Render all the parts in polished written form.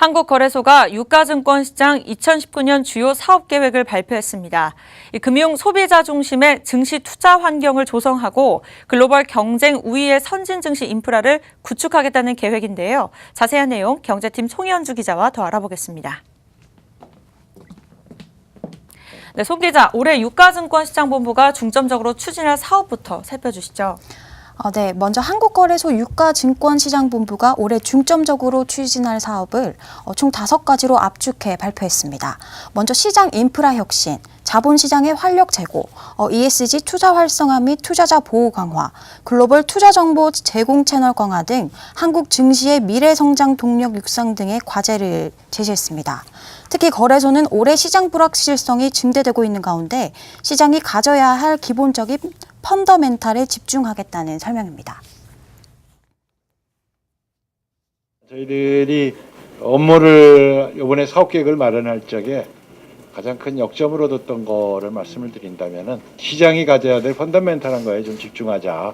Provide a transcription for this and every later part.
한국거래소가 유가증권시장 2019년 주요 사업계획을 발표했습니다. 금융 소비자 중심의 증시 투자 환경을 조성하고 글로벌 경쟁 우위의 선진 증시 인프라를 구축하겠다는 계획인데요. 자세한 내용 경제팀 송현주 기자와 더 알아보겠습니다. 네, 송 기자, 올해 유가증권시장본부가 중점적으로 추진할 사업부터 살펴주시죠. 네, 먼저 한국거래소 유가증권시장본부가 올해 중점적으로 추진할 사업을 총 5가지로 압축해 발표했습니다. 먼저 시장 인프라 혁신, 자본시장의 활력 제고, ESG 투자 활성화 및 투자자 보호 강화, 글로벌 투자 정보 제공 채널 강화 등 한국 증시의 미래 성장 동력 육성 등의 과제를 제시했습니다. 특히 거래소는 올해 시장 불확실성이 증대되고 있는 가운데 시장이 가져야 할 기본적인 펀더멘탈에 집중하겠다는 설명입니다. 저희들이 업무를 이번에 사업계획을 마련할 적에 가장 큰 역점을 얻었던 거를 말씀을 드린다면은 시장이 가져야 될 펀더멘탈한 거에 좀 집중하자.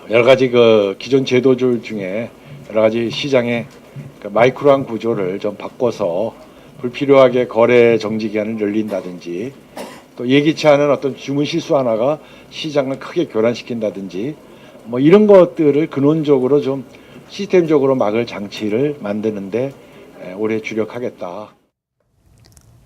여러 가지 기존 제도들 중에 여러 가지 시장의 마이크로한 구조를 좀 바꿔서 불필요하게 거래 정지 기간을 늘린다든지 또 예기치 않은 어떤 주문 실수 하나가 시장을 크게 교란시킨다든지 뭐 이런 것들을 근원적으로 좀 시스템적으로 막을 장치를 만드는데 올해 주력하겠다.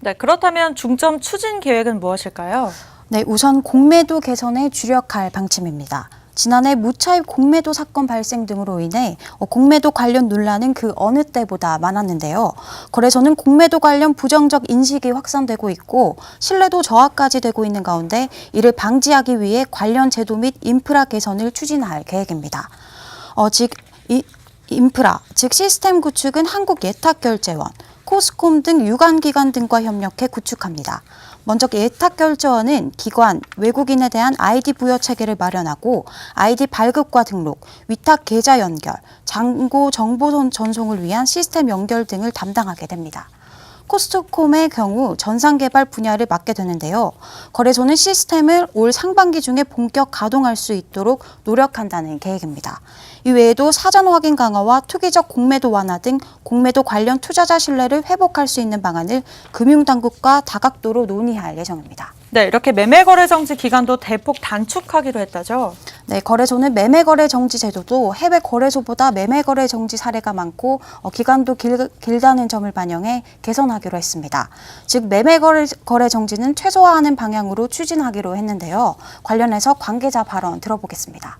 네, 그렇다면 중점 추진 계획은 무엇일까요? 네, 우선 공매도 개선에 주력할 방침입니다. 지난해 무차입 공매도 사건 발생 등으로 인해 공매도 관련 논란은 그 어느 때보다 많았는데요. 거래소는 공매도 관련 부정적 인식이 확산되고 있고 신뢰도 저하까지 되고 있는 가운데 이를 방지하기 위해 관련 제도 및 인프라 개선을 추진할 계획입니다. 인프라, 즉 시스템 구축은 한국예탁결제원, 코스콤 등 유관기관 등과 협력해 구축합니다. 먼저 예탁결제원은 기관, 외국인에 대한 아이디 부여 체계를 마련하고 아이디 발급과 등록, 위탁 계좌 연결, 잔고 정보 전송을 위한 시스템 연결 등을 담당하게 됩니다. 코스트콤의 경우 전산개발 분야를 맡게 되는데요. 거래소는 시스템을 올 상반기 중에 본격 가동할 수 있도록 노력한다는 계획입니다. 이외에도 사전 확인 강화와 투기적 공매도 완화 등 공매도 관련 투자자 신뢰를 회복할 수 있는 방안을 금융당국과 다각도로 논의할 예정입니다. 네, 이렇게 매매거래 정지 기간도 대폭 단축하기로 했다죠? 네, 거래소는 매매거래 정지 제도도 해외 거래소보다 매매거래 정지 사례가 많고 기간도 길다는 점을 반영해 개선하기로 했습니다. 즉 매매거래 정지는 최소화하는 방향으로 추진하기로 했는데요. 관련해서 관계자 발언 들어보겠습니다.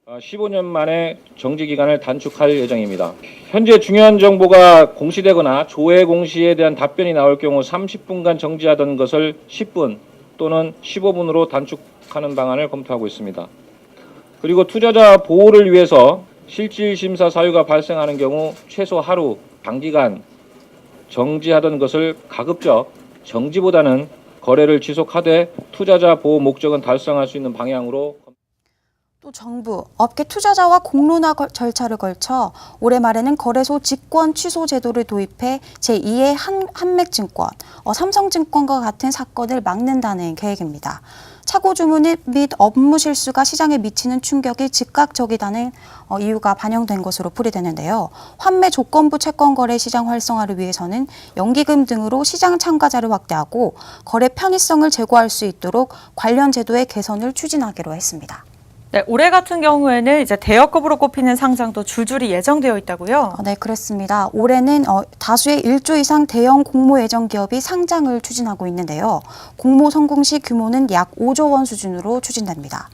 15년 만에 정지 기간을 단축할 예정입니다. 현재 중요한 정보가 공시되거나 조회 공시에 대한 답변이 나올 경우 30분간 정지하던 것을 10분 또는 15분으로 단축하는 방안을 검토하고 있습니다. 그리고 투자자 보호를 위해서 실질 심사 사유가 발생하는 경우 최소 하루, 단기간 정지하던 것을 가급적 정지보다는 거래를 지속하되 투자자 보호 목적은 달성할 수 있는 방향으로. 또 정부, 업계 투자자와 공론화 절차를 걸쳐 올해 말에는 거래소 직권 취소 제도를 도입해 제2의 한맥증권, 삼성증권과 같은 사건을 막는다는 계획입니다. 착오 주문 및 업무 실수가 시장에 미치는 충격이 즉각적이다는 이유가 반영된 것으로 풀이되는데요. 환매 조건부 채권 거래 시장 활성화를 위해서는 연기금 등으로 시장 참가자를 확대하고 거래 편의성을 제고할 수 있도록 관련 제도의 개선을 추진하기로 했습니다. 네, 올해 같은 경우에는 이제 대여급으로 꼽히는 상장도 줄줄이 예정되어 있다고요? 네, 그렇습니다. 올해는 다수의 1조 이상 대형 공모 예정 기업이 상장을 추진하고 있는데요. 공모 성공 시 규모는 약 5조 원 수준으로 추진됩니다.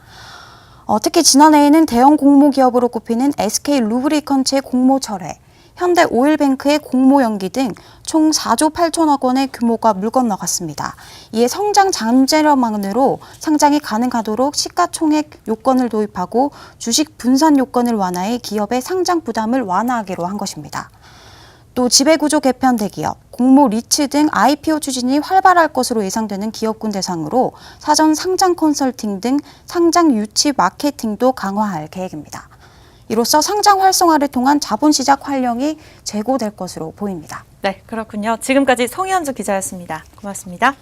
특히 지난해에는 대형 공모 기업으로 꼽히는 SK 루브리컨츠의 공모 철회, 현대 오일뱅크의 공모 연기 등 총 4조 8천억 원의 규모가 물 건너갔습니다. 이에 성장 잠재력만으로 상장이 가능하도록 시가총액 요건을 도입하고 주식 분산 요건을 완화해 기업의 상장 부담을 완화하기로 한 것입니다. 또 지배구조 개편 대기업, 공모 리츠 등 IPO 추진이 활발할 것으로 예상되는 기업군 대상으로 사전 상장 컨설팅 등 상장 유치 마케팅도 강화할 계획입니다. 이로써 상장 활성화를 통한 자본시장 활력이 제고될 것으로 보입니다. 네, 그렇군요. 지금까지 송현주 기자였습니다. 고맙습니다.